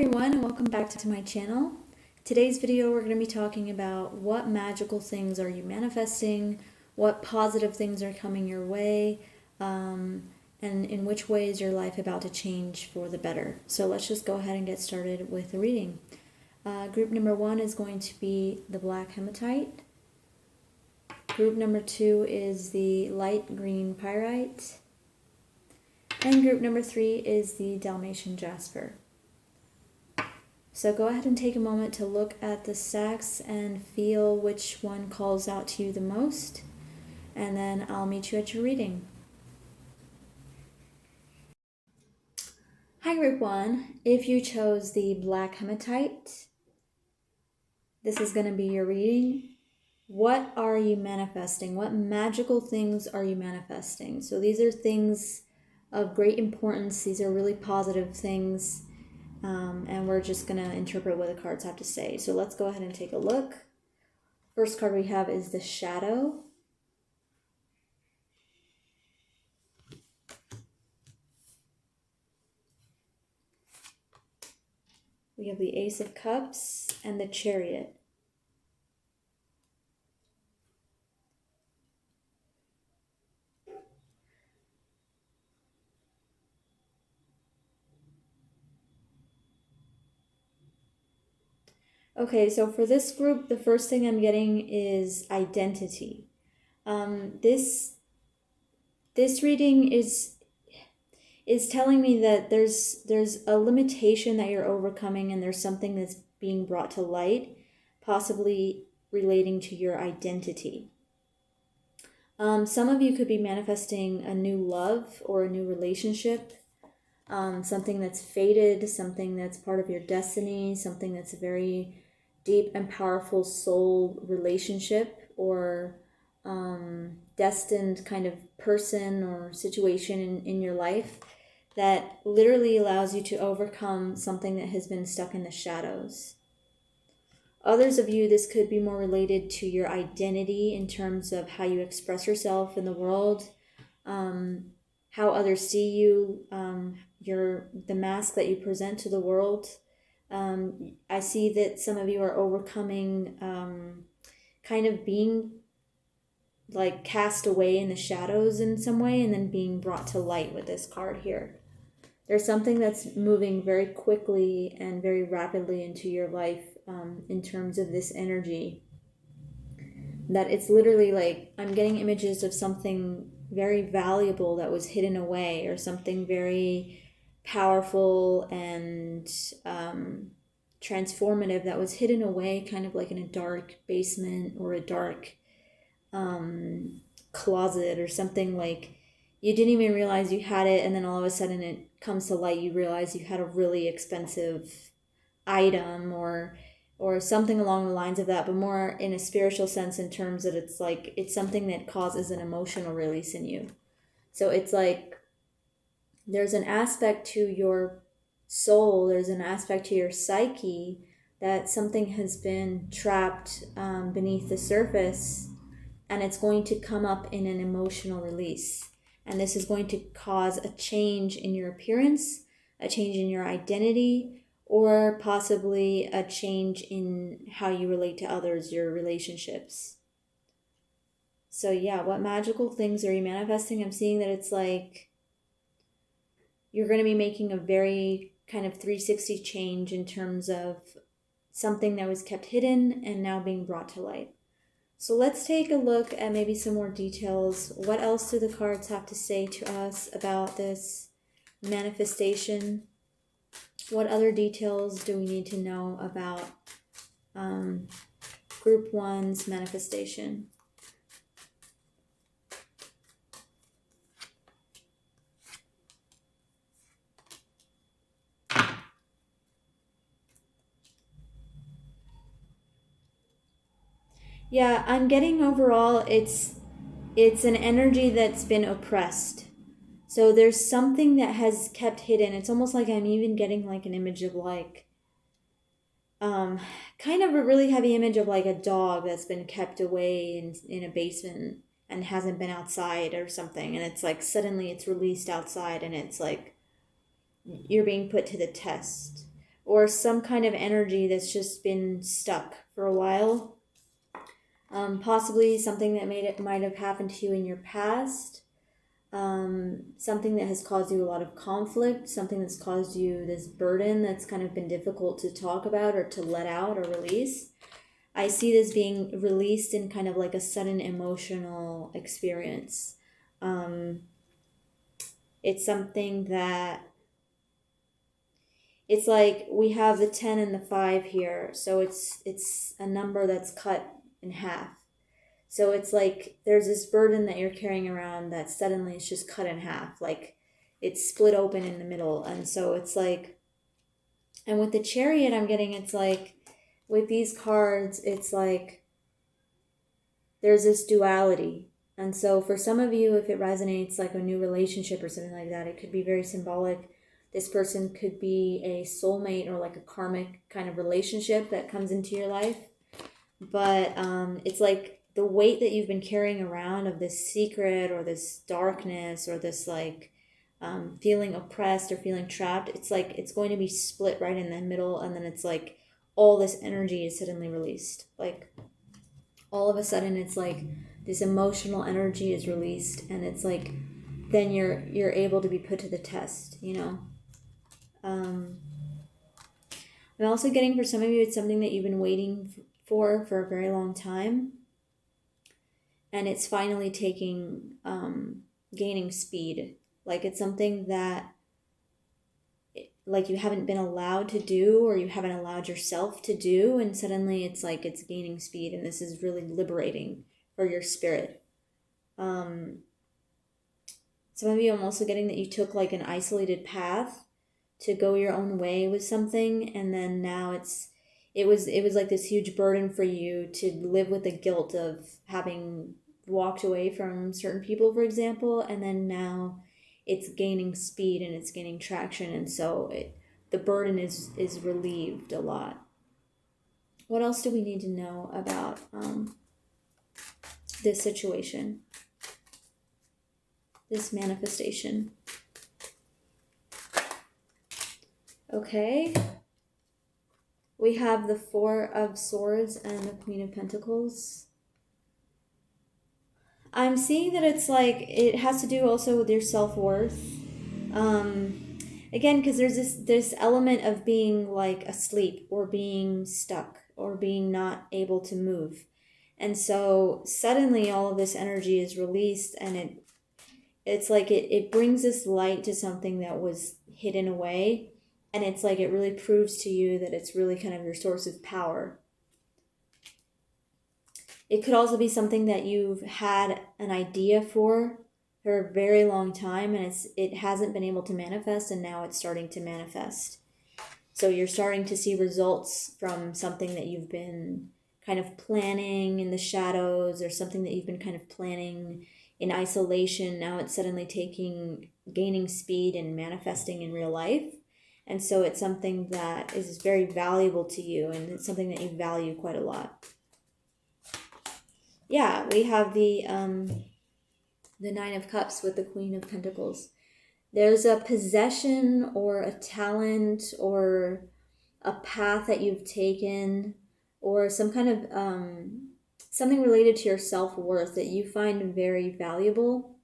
everyone, and welcome back to my channel. Today's video we're going to be talking about what magical things are you manifesting, what positive things are coming your way, and in which way is your life about to change for the better. So let's just go ahead and get started with the reading. Group number 1 is going to be the black hematite. Group number 2 is the light green pyrite. And group number 3 is the dalmatian jasper. So go ahead and take a moment to look at the stacks and feel which one calls out to you the most, and then I'll meet you at your reading. Hi group 1, if you chose the black hematite, this is going to be your reading. What are you manifesting? What magical things are you manifesting? So these are things of great importance. These are really positive things. And we're just going to interpret what the cards have to say. So let's go ahead and take a look. First card we have is the shadow. We have the ace of cups and the chariot. Okay, so for this group, the first thing I'm getting is identity. This reading is telling me that there's a limitation that you're overcoming, and there's something that's being brought to light, possibly relating to your identity. Some of you could be manifesting a new love or a new relationship. Something that's fated, something that's part of your destiny, something that's a very deep and powerful soul relationship, or destined kind of person or situation in your life that literally allows you to overcome something that has been stuck in the shadows. Others of you, this could be more related to your identity in terms of how you express yourself in the world, how others see you, the mask that you present to the world. I see that some of you are overcoming kind of being like cast away in the shadows in some way, and then being brought to light with this card here. There's something that's moving very quickly and very rapidly into your life in terms of this energy. That it's literally like, I'm getting images of something very valuable that was hidden away, or something very powerful and transformative that was hidden away, kind of like in a dark basement or a dark closet or something. Like you didn't even realize you had it, and then all of a sudden it comes to light. You realize you had a really expensive item or something along the lines of that, but more in a spiritual sense, in terms that it's like it's something that causes an emotional release in you. So it's like there's an aspect to your soul, there's an aspect to your psyche, that something has been trapped beneath the surface, and it's going to come up in an emotional release. And this is going to cause a change in your appearance, a change in your identity, or possibly a change in how you relate to others, your relationships. So yeah, what magical things are you manifesting? I'm seeing that it's like you're going to be making a very kind of 360 change in terms of something that was kept hidden and now being brought to light. So let's take a look at maybe some more details. What else do the cards have to say to us about this manifestation? What other details do we need to know about Group 1's manifestation? Yeah, I'm getting overall it's an energy that's been oppressed. So there's something that has kept hidden. It's almost like I'm even getting like an image of like kind of a really heavy image of like a dog that's been kept away in a basement and hasn't been outside or something, and it's like suddenly it's released outside, and it's like you're being put to the test. or some kind of energy that's just been stuck for a while. Possibly something that might have happened to you in your past. Something that has caused you a lot of conflict, something that's caused you this burden that's kind of been difficult to talk about or to let out or release. I see this being released in kind of like a sudden emotional experience. It's something that, it's like we have the 10 and the 5 here, so it's a number that's cut in half. So it's like there's this burden that you're carrying around that suddenly is just cut in half, like it's split open in the middle. And so it's like, and with the Chariot, I'm getting, it's like with these cards, it's like there's this duality. And so for some of you, if it resonates like a new relationship or something like that, it could be very symbolic. This person could be a soulmate or like a karmic kind of relationship that comes into your life. But it's like the weight that you've been carrying around of this secret or this darkness or this like feeling oppressed or feeling trapped, it's like it's going to be split right in the middle. And then it's like all this energy is suddenly released. Like all of a sudden it's like this emotional energy is released, and it's like then you're able to be put to the test, you know. I'm also getting, for some of you, it's something that you've been waiting for a very long time, and it's finally gaining speed. Like it's something that like you haven't been allowed to do, or you haven't allowed yourself to do, and suddenly it's like it's gaining speed, and this is really liberating for your spirit. Some of you, I'm also getting that you took like an isolated path to go your own way with something, and then now it was like this huge burden for you to live with the guilt of having walked away from certain people, for example, and then now it's gaining speed and it's gaining traction, and so the burden is relieved a lot. What else do we need to know about this situation, this manifestation? Okay, we have the 4 of Swords and the Queen of Pentacles. I'm seeing that it's like it has to do also with your self-worth. Again, because there's this element of being like asleep or being stuck or being not able to move. And so suddenly all of this energy is released, and it's like it brings this light to something that was hidden away. And it's like it really proves to you that it's really kind of your source of power. It could also be something that you've had an idea for a very long time, and it hasn't been able to manifest, and now it's starting to manifest. So you're starting to see results from something that you've been kind of planning in the shadows, or something that you've been kind of planning in isolation. Now it's suddenly gaining speed and manifesting in real life. And so it's something that is very valuable to you, and it's something that you value quite a lot. Yeah, we have the 9 of Cups with the Queen of Pentacles. There's a possession or a talent or a path that you've taken, or some kind of something related to your self-worth that you find very valuable,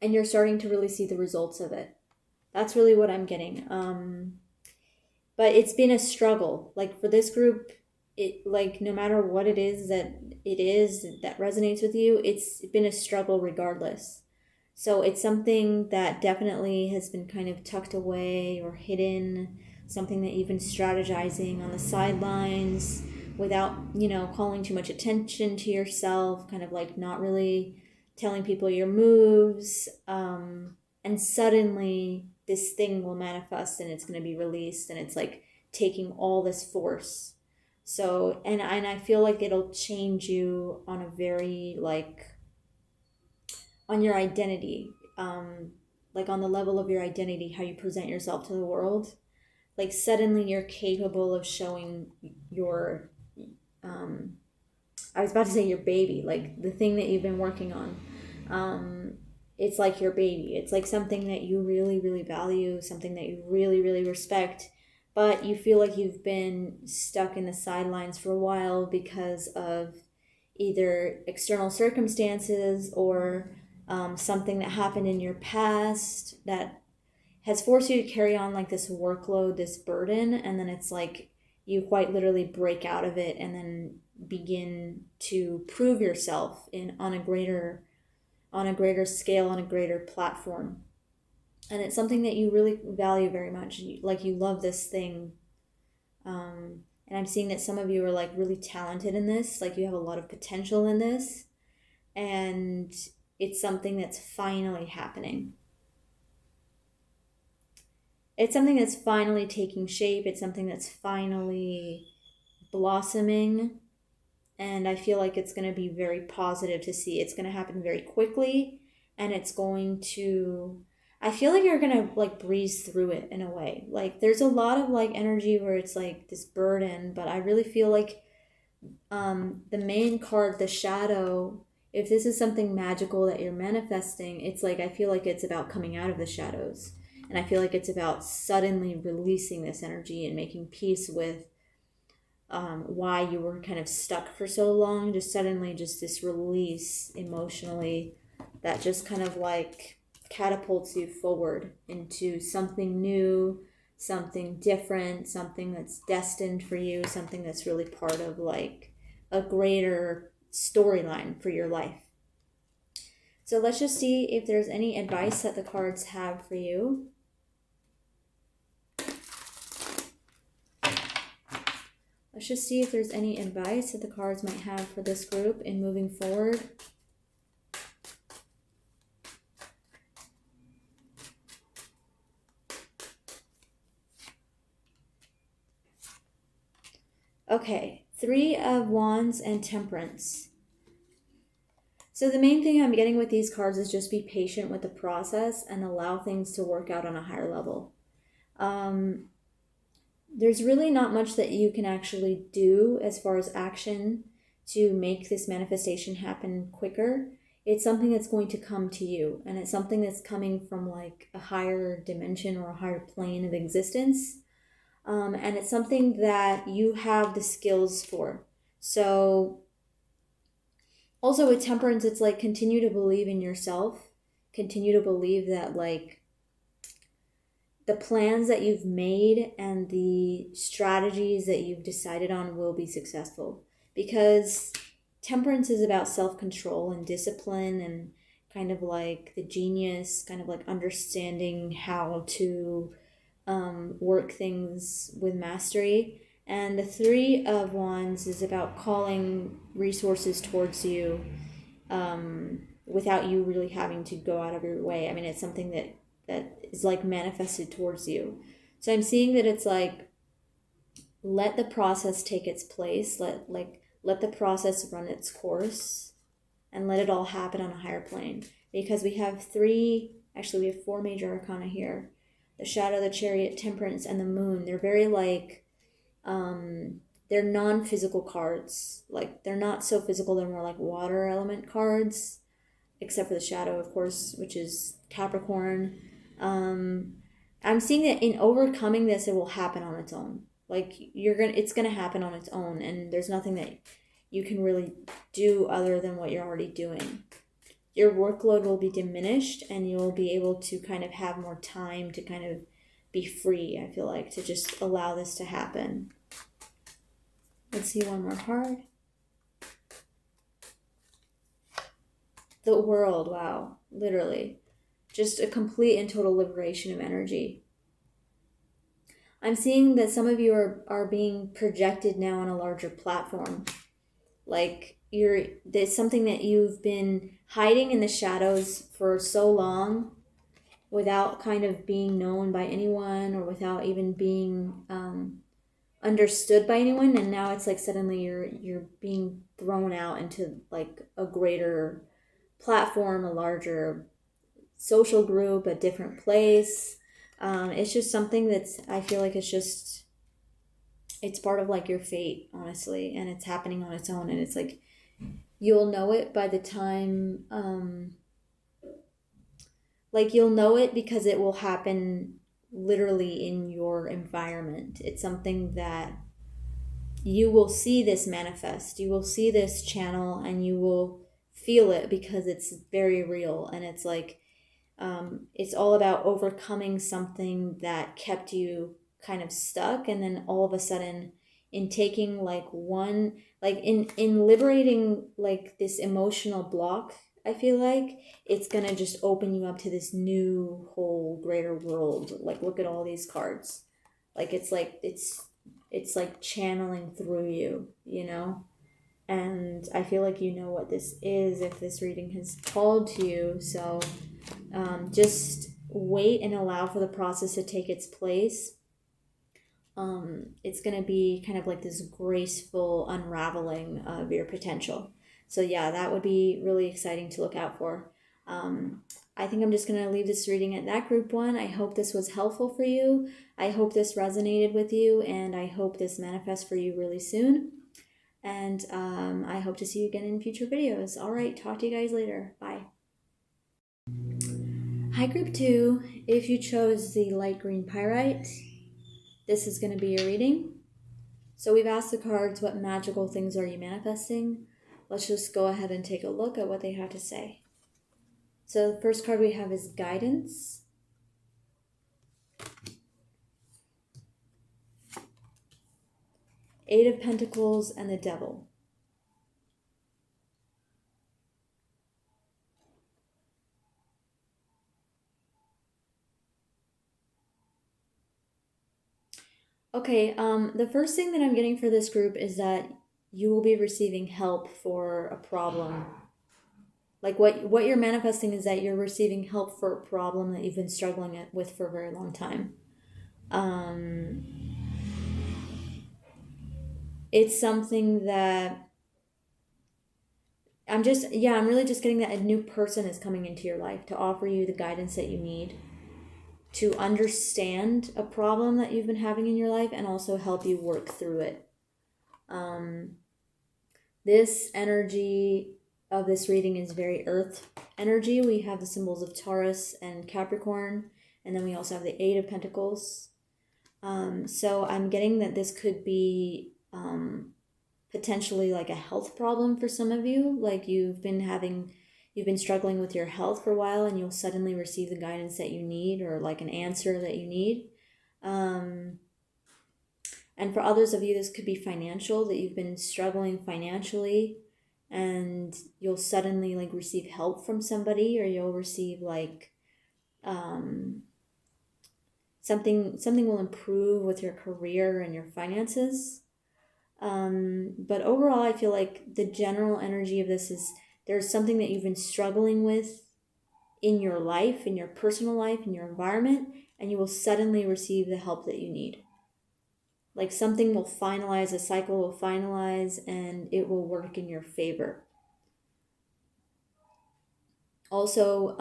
and you're starting to really see the results of it. That's really what I'm getting. But it's been a struggle. Like for this group, it like no matter what it is that resonates with you, it's been a struggle regardless. So it's something that definitely has been kind of tucked away or hidden, something that you've been strategizing on the sidelines without, calling too much attention to yourself, kind of like not really telling people your moves. And suddenly this thing will manifest, and it's going to be released, and it's like taking all this force. So, and I feel like it'll change you on a very on your identity, like on the level of your identity, how you present yourself to the world. Like suddenly you're capable of showing your, I was about to say your baby, like the thing that you've been working on. It's like your baby. It's like something that you really, really value, something that you really, really respect. but you feel like you've been stuck in the sidelines for a while because of either external circumstances or something that happened in your past that has forced you to carry on like this workload, this burden, and then it's like you quite literally break out of it and then begin to prove yourself in on a greater scale, on a greater platform. And it's something that you really value very much. Like you love this thing. And I'm seeing that some of you are like really talented in this, like you have a lot of potential in this, and it's something that's finally happening. It's something that's finally taking shape. It's something that's finally blossoming. And I feel like it's going to be very positive to see. It's going to happen very quickly. And it's going to, I feel like you're going to like breeze through it in a way. Like there's a lot of like energy where it's like this burden. But I really feel like the main card, the shadow, if this is something magical that you're manifesting, it's like I feel like it's about coming out of the shadows. And I feel like it's about suddenly releasing this energy and making peace with why you were kind of stuck for so long. Just suddenly, just this release emotionally that just kind of like catapults you forward into something new, something different, something that's destined for you, something that's really part of like a greater storyline for your life. So let's just see if there's any advice that the cards have for you. Let's just see if there's any advice that the cards might have for this group in moving forward. Okay, 3 of Wands and Temperance. So the main thing I'm getting with these cards is just be patient with the process and allow things to work out on a higher level. There's really not much that you can actually do as far as action to make this manifestation happen quicker. It's something that's going to come to you, and it's something that's coming from like a higher dimension or a higher plane of existence. And it's something that you have the skills for. So also with Temperance, it's like continue to believe in yourself, continue to believe that like the plans that you've made and the strategies that you've decided on will be successful, because Temperance is about self-control and discipline and kind of like the genius, kind of like understanding how to work things with mastery. And the 3 of Wands is about calling resources towards you without you really having to go out of your way. I mean, it's something that is like manifested towards you. So I'm seeing that it's like let the process take its place, let the process run its course, and let it all happen on a higher plane. Because we have 4 major arcana here: the Shadow, the Chariot, Temperance, and the Moon. They're very like they're non-physical cards. Like they're not so physical, they're more like water element cards, except for the Shadow, of course, which is Capricorn. I'm seeing that in overcoming this, it will happen on its own. Like it's gonna happen on its own, and there's nothing that you can really do other than what you're already doing. Your workload will be diminished, and you'll be able to kind of have more time to kind of be free. I feel like to just allow this to happen. Let's see one more card. The World. Wow, literally. Just a complete and total liberation of energy. I'm seeing that some of you are being projected now on a larger platform. Like there's something that you've been hiding in the shadows for so long without kind of being known by anyone or without even being understood by anyone, and now it's like suddenly you're being thrown out into like a greater platform, a larger social group, a different place. It's just something that's, I feel like it's part of like your fate, honestly, and it's happening on its own, and it's like you'll know it by the time like you'll know it because it will happen literally in your environment. It's something that you will see this manifest. You will see this channel and you will feel it because it's very real. And it's like, it's all about overcoming something that kept you kind of stuck. And then all of a sudden, in taking like one, like in liberating like this emotional block, I feel like it's gonna just open you up to this new whole greater world. Like, look at all these cards. Like, it's like channeling through you, you know? And I feel like you know what this is if this reading has called to you. So just wait and allow for the process to take its place. It's going to be kind of like this graceful unraveling of your potential. So yeah, that would be really exciting to look out for. I think I'm just going to leave this reading at that, group one. I hope this was helpful for you. I hope this resonated with you, and I hope this manifests for you really soon. And I hope to see you again in future videos. All right, talk to you guys later. Bye. Hi, group two. If you chose the light green pyrite, this is going to be your reading. So we've asked the cards, what magical things are you manifesting? Let's just go ahead and take a look at what they have to say. So the first card we have is guidance. Eight of Pentacles and the Devil. Okay, the first thing that I'm getting for this group is that you will be receiving help for a problem. Like what you're manifesting is that you're receiving help for a problem that you've been struggling with for a very long time. It's something that I'm really just getting that a new person is coming into your life to offer you the guidance that you need to understand a problem that you've been having in your life and also help you work through it. This energy of this reading is very earth energy. We have the symbols of Taurus and Capricorn, and then we also have the Eight of Pentacles. So I'm getting that this could be potentially like a health problem for some of you. Like you've been struggling with your health for a while, and you'll suddenly receive the guidance that you need, or like an answer that you need. And for others of you, this could be financial, that you've been struggling financially, and you'll suddenly like receive help from somebody, or you'll receive like something will improve with your career and your finances. But overall, I feel like the general energy of this is there's something that you've been struggling with in your life, in your personal life, in your environment, and you will suddenly receive the help that you need. Like something will finalize, a cycle will finalize, and it will work in your favor. Also,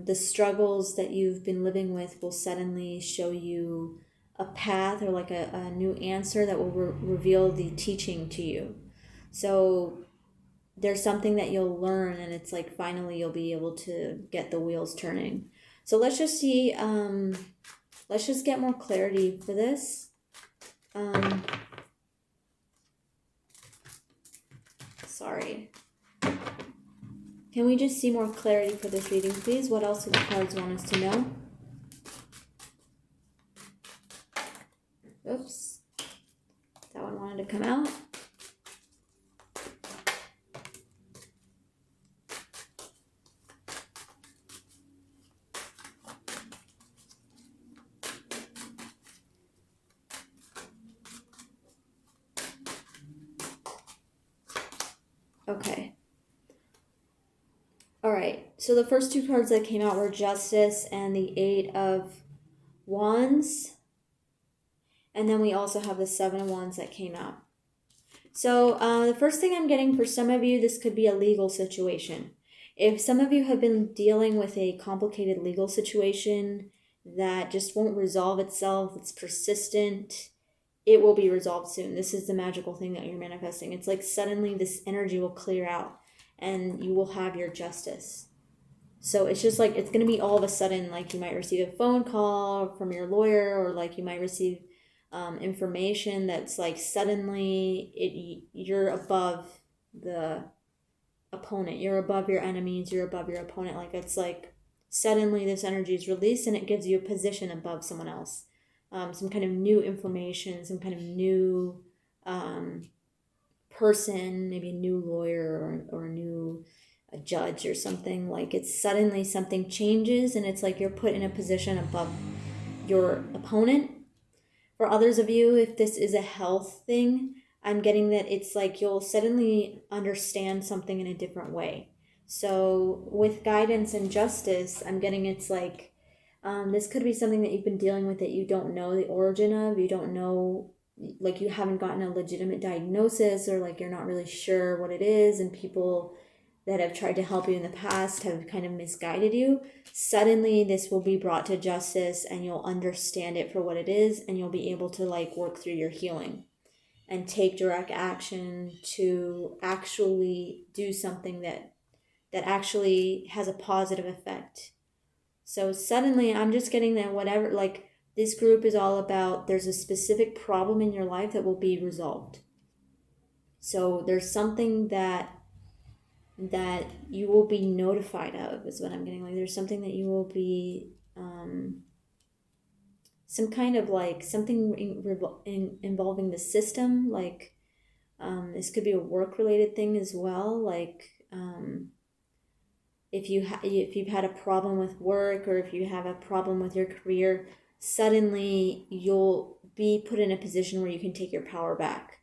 the struggles that you've been living with will suddenly show you a path, or like a new answer that will reveal the teaching to you. So there's something that you'll learn, and it's like finally you'll be able to get the wheels turning. So let's just see, let's just get more clarity for this. Sorry. Can we just see more clarity for this reading, please? What else do the cards want us to know? Oops. That one wanted to come out. Okay. All right. So the first two cards that came out were Justice and the Eight of Wands. And then we also have the Seven of Wands that came out. So the first thing I'm getting for some of you, this could be a legal situation. If some of you have been dealing with a complicated legal situation that just won't resolve itself, it's persistent, it will be resolved soon. This is the magical thing that you're manifesting. It's like suddenly this energy will clear out and you will have your justice. So it's just like it's going to be all of a sudden, like you might receive a phone call from your lawyer, or like you might receive information that's like suddenly you're above the opponent, you're above your enemies, you're above your opponent. Like it's like suddenly this energy is released and it gives you a position above someone else. Some kind of new information, some kind of new um, person, maybe a new lawyer or a new a judge or something. Like it's suddenly something changes and it's like you're put in a position above your opponent. For others of you, if this is a health thing, I'm getting that it's like you'll suddenly understand something in a different way. So with guidance and justice, I'm getting it's like this could be something that you've been dealing with that you don't know the origin of. You don't know, like you haven't gotten a legitimate diagnosis, or like you're not really sure what it is, and people that have tried to help you in the past have kind of misguided you. Suddenly this will be brought to justice and you'll understand it for what it is, and you'll be able to like work through your healing and take direct action to actually do something that actually has a positive effect. So suddenly I'm just getting that whatever, like this group is all about there's a specific problem in your life that will be resolved. So there's something that you will be notified of is what I'm getting. Like there's something that you will be some kind of like something involving the system. Like this could be a work related thing as well. Like if you've had a problem with work, or if you have a problem with your career, suddenly you'll be put in a position where you can take your power back.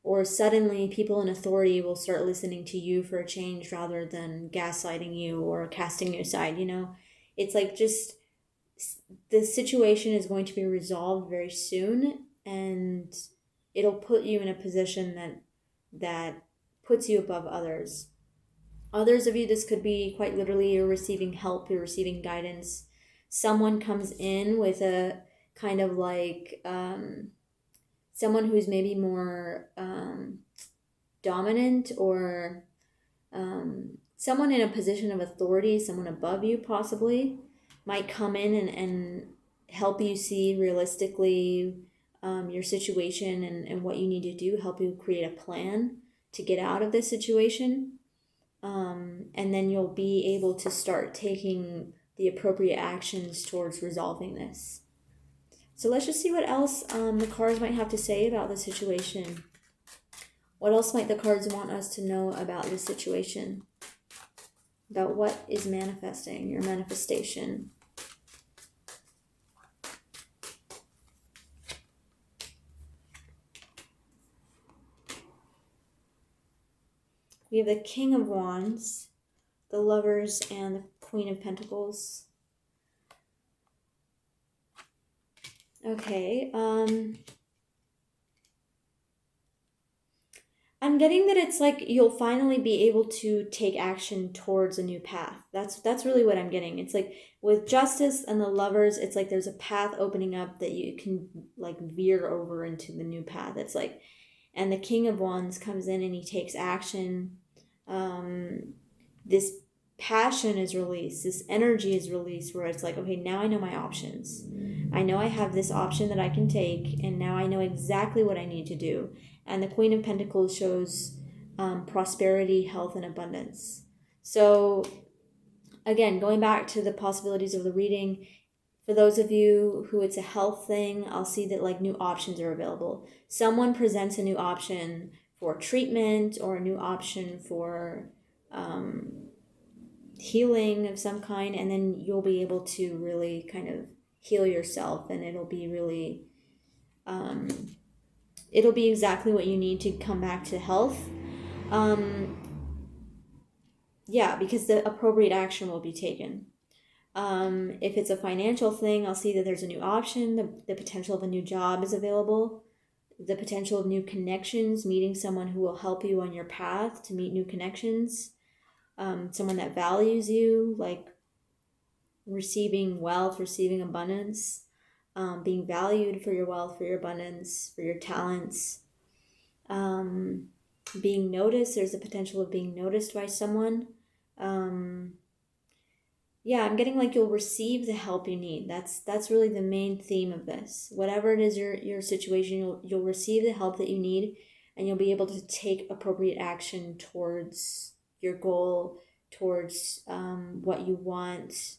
Or suddenly people in authority will start listening to you for a change rather than gaslighting you or casting you aside, you know? It's like just the situation is going to be resolved very soon, and it'll put you in a position that puts you above others. Others of you, this could be quite literally you're receiving help, you're receiving guidance. Someone comes in with a kind of like someone who's maybe more dominant, or someone in a position of authority, someone above you possibly, might come in and help you see realistically your situation and what you need to do, help you create a plan to get out of this situation. And then you'll be able to start taking the appropriate actions towards resolving this. So let's just see what else the cards might have to say about the situation. What else might the cards want us to know about this situation? About what is manifesting, your manifestation. We have the King of Wands, the Lovers, and the Queen of Pentacles. Okay, I'm getting that it's like you'll finally be able to take action towards a new path. That's really what I'm getting. It's like with Justice and the Lovers, it's like there's a path opening up that you can like veer over into the new path. It's like, and the King of Wands comes in and he takes action. This passion is released, this energy is released, where it's like, okay, now I know my options. I know I have this option that I can take, and now I know exactly what I need to do. And the Queen of Pentacles shows prosperity, health, and abundance. So again, going back to the possibilities of the reading, for those of you who it's a health thing, I'll see that like new options are available. Someone presents a new option for treatment, or a new option for healing of some kind, and then you'll be able to really kind of heal yourself, and it'll be really it'll be exactly what you need to come back to health. Yeah, because the appropriate action will be taken. If it's a financial thing, I'll see that there's a new option. The potential of a new job is available. The potential of new connections, meeting someone who will help you on your path to meet new connections. Someone that values you, like receiving wealth, receiving abundance, being valued for your wealth, for your abundance, for your talents. Being noticed, there's a potential of being noticed by someone. yeah, I'm getting like you'll receive the help you need. That's really the main theme of this. Whatever it is your situation, you'll receive the help that you need, and you'll be able to take appropriate action towards your goal, towards what you want,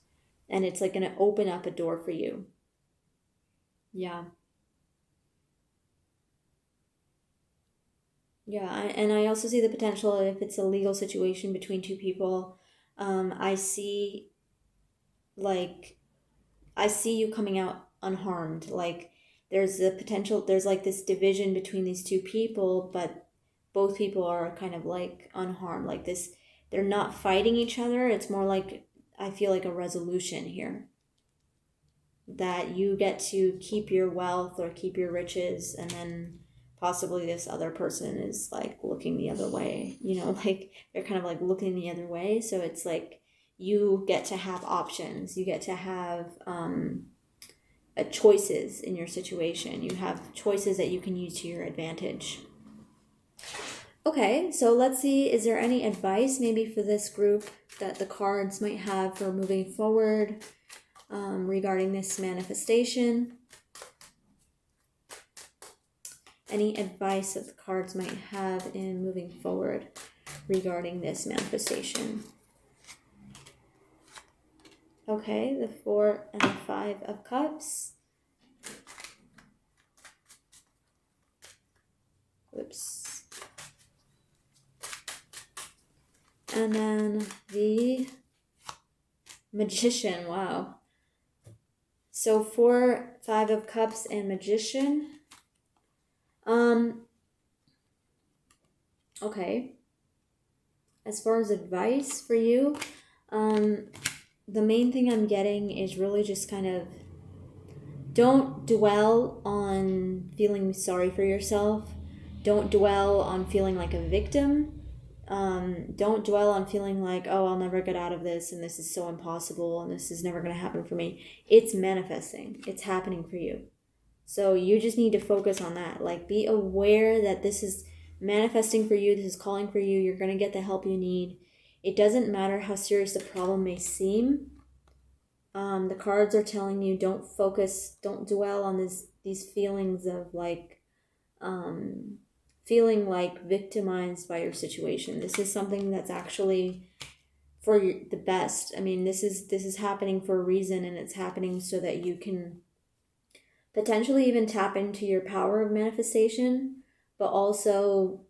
and it's like going to open up a door for you. Yeah. Yeah, and I also see the potential if it's a legal situation between two people. I see like I see you coming out unharmed. Like there's the potential, there's like this division between these two people, but both people are kind of like unharmed. Like this, they're not fighting each other. It's more like I feel like a resolution here that you get to keep your wealth or keep your riches, and then possibly this other person is like looking the other way, like they're kind of like looking the other way. So it's like you get to have options, you get to have choices in your situation, you have choices that you can use to your advantage. Okay, so let's see, is there any advice maybe for this group that the cards might have for moving forward regarding this manifestation? Any advice that the cards might have in moving forward regarding this manifestation? Okay, the 4 and the 5 of Cups. Whoops. And then the Magician. Wow. So 4, 5 of Cups, and Magician. Okay. As far as advice for you, the main thing I'm getting is really just kind of don't dwell on feeling sorry for yourself. Don't dwell on feeling like a victim. Don't dwell on feeling like, oh, I'll never get out of this and this is so impossible and this is never going to happen for me. It's manifesting. It's happening for you. So you just need to focus on that. Like, be aware that this is manifesting for you. This is calling for you. You're going to get the help you need. It doesn't matter how serious the problem may seem. The cards are telling you don't focus, don't dwell on these feelings of like feeling like victimized by your situation. This is something that's actually for the best. I mean, this is happening for a reason, and it's happening so that you can potentially even tap into your power of manifestation, but also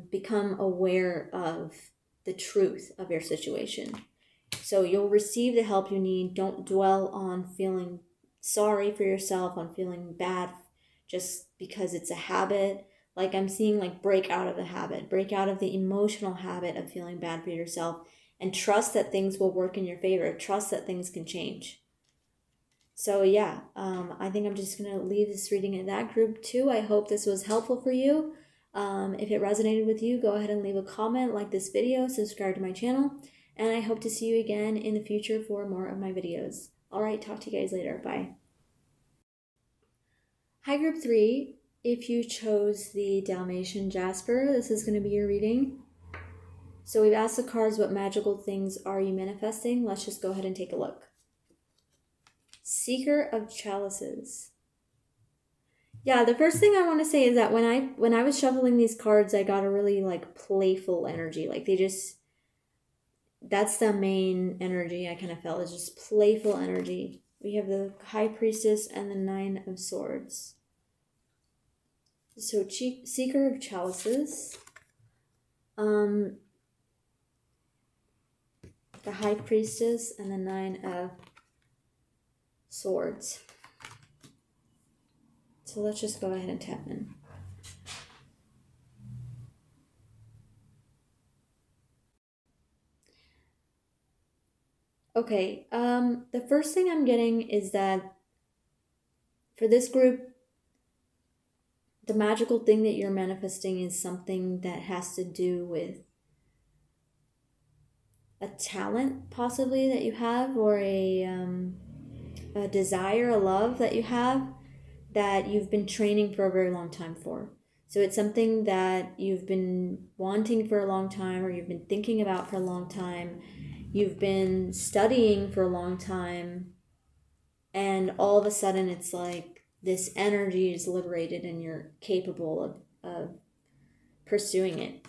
become aware of the truth of your situation. So you'll receive the help you need. Don't dwell on feeling sorry for yourself, on feeling bad just because it's a habit. Like I'm seeing, like, break out of the habit, break out of the emotional habit of feeling bad for yourself, and trust that things will work in your favor. Trust that things can change. So yeah, I think I'm just going to leave this reading in that group too. I hope this was helpful for you. If it resonated with you, go ahead and leave a comment, like this video, subscribe to my channel, and I hope to see you again in the future for more of my videos. All right, talk to you guys later. Bye. Hi, group 3. If you chose the Dalmatian Jasper, this is going to be your reading. So we've asked the cards, what magical things are you manifesting? Let's just go ahead and take a look. Seeker of Chalices. Yeah, the first thing I want to say is that when I was shuffling these cards, I got a really like playful energy. Like that's the main energy I kind of felt, is just playful energy. We have the High Priestess and the 9 of Swords. So Seeker of Chalices. The High Priestess and the 9 of Swords. So let's just go ahead and tap in. Okay, the first thing I'm getting is that for this group, the magical thing that you're manifesting is something that has to do with a talent possibly that you have, or a desire, a love that you have that you've been training for a very long time for. So it's something that you've been wanting for a long time, or you've been thinking about for a long time. you've been studying for a long time, and all of a sudden it's like this energy is liberated and you're capable of pursuing it.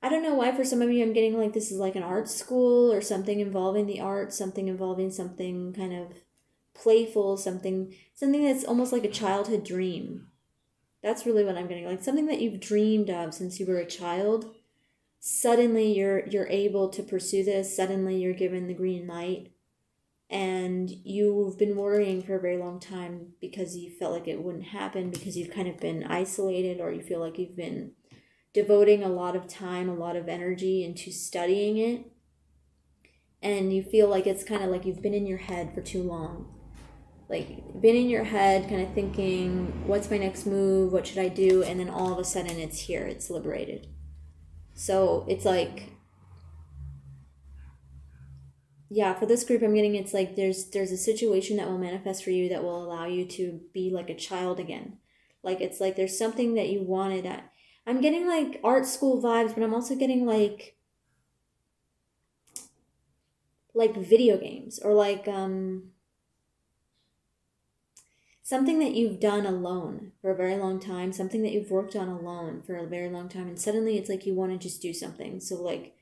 I don't know why for some of you I'm getting like this is like an art school or something involving the arts, something involving something kind of playful, something that's almost like a childhood dream. That's really what I'm getting, like something that you've dreamed of since you were a child. Suddenly you're able to pursue this. Suddenly you're given the green light, and you've been worrying for a very long time because you felt like it wouldn't happen, because you've kind of been isolated, or you feel like you've been devoting a lot of time, a lot of energy into studying it, and you feel like it's kind of like you've been in your head for too long. Like, been in your head kind of thinking, what's my next move, what should I do, and then all of a sudden it's here, it's liberated. So it's like, yeah, for this group I'm getting, it's like there's a situation that will manifest for you that will allow you to be like a child again. Like, it's like there's something that you wanted at. I'm getting like art school vibes, but I'm also getting like video games, or like something that you've done alone for a very long time, something that you've worked on alone for a very long time, and suddenly it's like you want to just do something. So like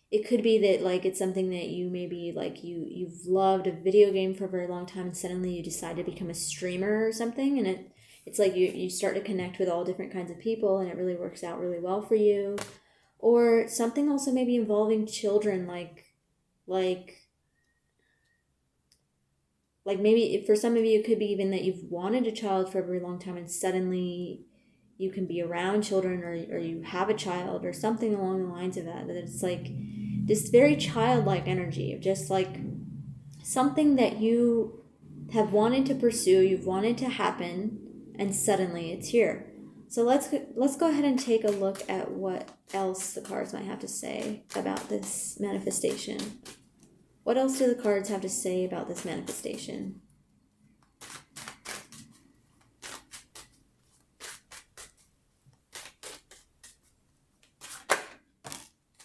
it could be that like it's something that you maybe like you've loved a video game for a very long time, and suddenly you decide to become a streamer or something, and it's like you start to connect with all different kinds of people, and it really works out really well for you. Or something also maybe involving children, like like maybe for some of you it could be even that you've wanted a child for a very long time, and suddenly you can be around children, or you have a child, or something along the lines of that it's like this very childlike energy of just like something that you have wanted to pursue, you've wanted to happen, and suddenly it's here. So let's go ahead and take a look at what else the cards might have to say about this manifestation. What else do the cards have to say about this manifestation?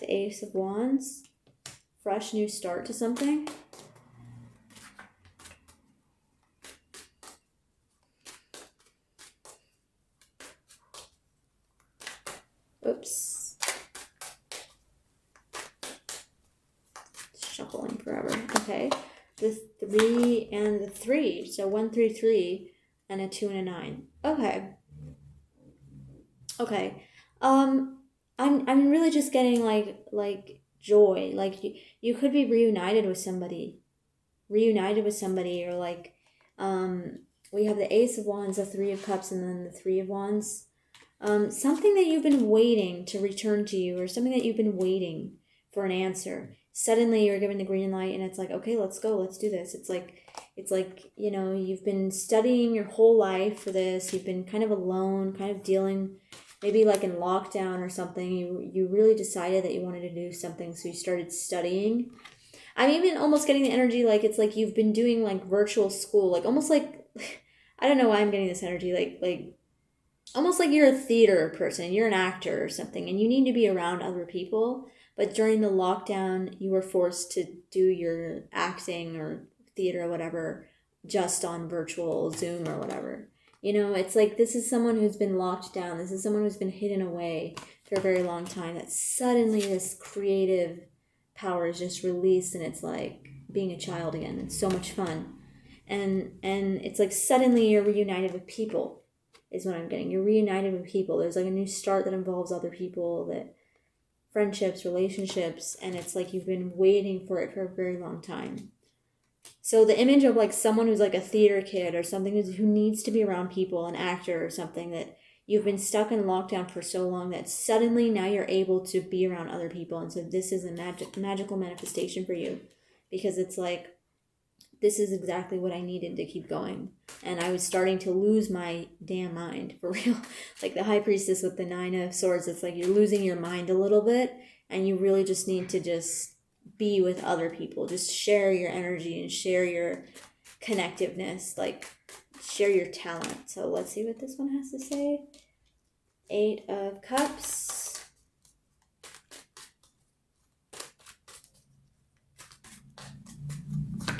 The Ace of Wands, fresh new start to something. Oops. Shuffling forever. Okay. The 3 and the 3. So 1, 3, 3, and a 2 and a 9. Okay. Okay. I'm really just getting like joy. Like you could be reunited with somebody. Or like we have the Ace of Wands, the 3 of Cups, and then the 3 of Wands. Something that you've been waiting to return to you, or something that you've been waiting for an answer. Suddenly you're given the green light, and it's like, okay, let's go, let's do this. It's like, you know, you've been studying your whole life for this. You've been kind of alone, kind of dealing, maybe like in lockdown or something. You really decided that you wanted to do something, so you started studying. I'm even almost getting the energy like it's like you've been doing like virtual school, like almost like I don't know why I'm getting this energy, like almost like you're a theater person, you're an actor or something, and you need to be around other people. But during the lockdown, you were forced to do your acting or theater or whatever just on virtual Zoom or whatever. You know, it's like this is someone who's been locked down. This is someone who's been hidden away for a very long time. That suddenly this creative power is just released, and it's like being a child again. It's so much fun. And it's like suddenly you're reunited with people is what I'm getting. You're reunited with people. There's like a new start that involves other people, that friendships, relationships, and it's like you've been waiting for it for a very long time. So the image of like someone who's like a theater kid or something who needs to be around people, an actor or something, that you've been stuck in lockdown for so long that suddenly now you're able to be around other people. And so this is a magical manifestation for you, because it's like, this is exactly what I needed to keep going. And I was starting to lose my damn mind, for real. Like the High Priestess with the 9 of Swords, it's like you're losing your mind a little bit, and you really just need to just be with other people. Just share your energy and share your connectiveness, like share your talent. So let's see what this one has to say. 8 of Cups.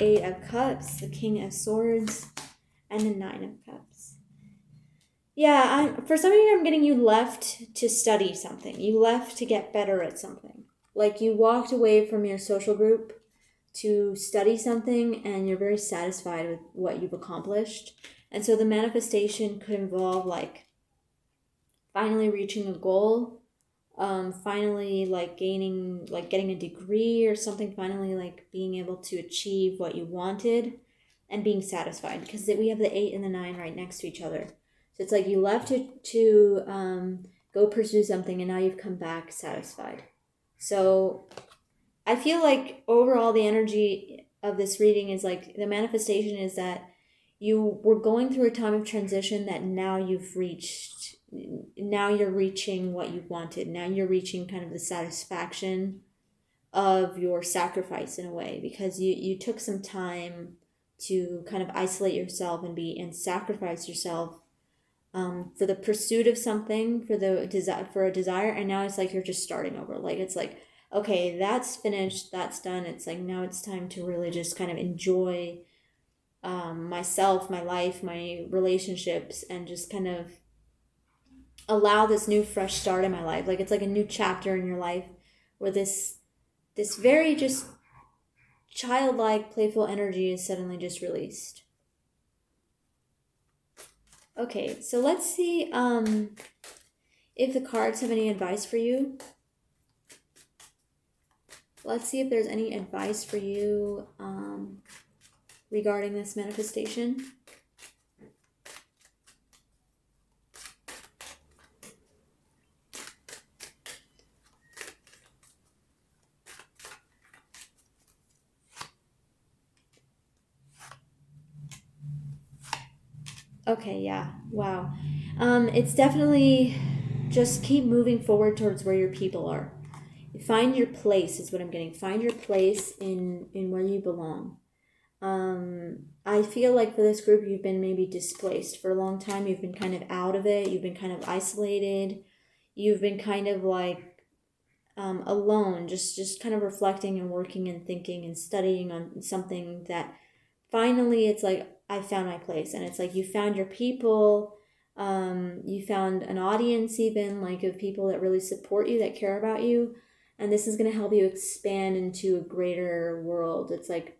Eight of Cups, the King of Swords, and the Nine of Cups. Yeah, for some of you, I'm getting you left to study something. You left to get better at something. Like you walked away from your social group to study something and you're very satisfied with what you've accomplished. And so the manifestation could involve like finally reaching a goal, finally like getting a degree or something, finally like being able to achieve what you wanted and being satisfied, because we have the 8 and the 9 right next to each other. So it's like you left to go pursue something and now you've come back satisfied. So I feel like overall the energy of this reading is like the manifestation is that you were going through a time of transition that now you're reaching what you wanted. Now you're reaching kind of the satisfaction of your sacrifice in a way, because you took some time to kind of isolate yourself and sacrifice yourself for the pursuit of something, for a desire, and now it's like you're just starting over. Like it's like, okay, that's finished, that's done. It's like now it's time to really just kind of enjoy myself, my life, my relationships, and just kind of allow this new fresh start in my life. Like it's like a new chapter in your life where this very just childlike, playful energy is suddenly just released. Okay, so let's see if the cards have any advice for you. Let's see if there's any advice for you regarding this manifestation. Okay, yeah, wow. It's definitely just keep moving forward towards where your people are. Find your place is what I'm getting. Find your place in where you belong. I feel like for this group, you've been maybe displaced for a long time. You've been kind of out of it. You've been kind of isolated. You've been kind of like alone, just kind of reflecting and working and thinking and studying on something that finally it's like, I found my place. And it's like you found your people. You found an audience even like of people that really support you, that care about you. And this is going to help you expand into a greater world. It's like,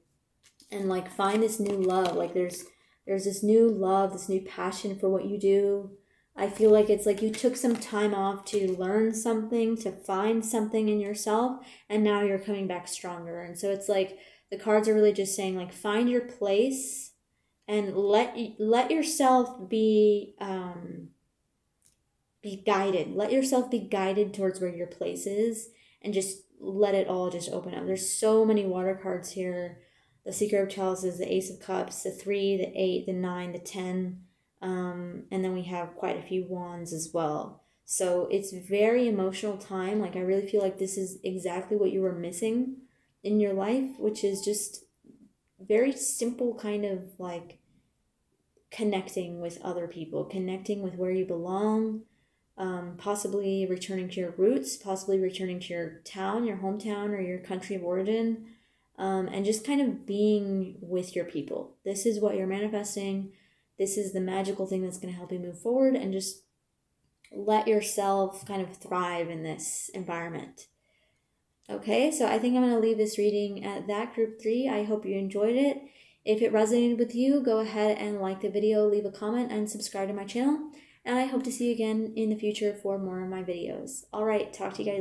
and like find this new love. Like there's this new love, this new passion for what you do. I feel like it's like you took some time off to learn something, to find something in yourself, and now you're coming back stronger. And so it's like the cards are really just saying like find your place and let yourself be guided. Let yourself be guided towards where your place is, and just let it all just open up. There's so many water cards here. The Seeker of Chalices, the Ace of Cups, the 3, the 8, the 9, the 10. And then we have quite a few wands as well. So it's very emotional time. Like I really feel like this is exactly what you were missing in your life, which is just very simple kind of like connecting with other people, connecting with where you belong, possibly returning to your roots, possibly returning to your town, your hometown, or your country of origin, and just kind of being with your people. This is what you're manifesting. This is the magical thing that's going to help you move forward, and just let yourself kind of thrive in this environment. Okay, so I think I'm going to leave this reading at that, group 3. I hope you enjoyed it. If it resonated with you, go ahead and like the video, leave a comment, and subscribe to my channel. And I hope to see you again in the future for more of my videos. All right, talk to you guys later.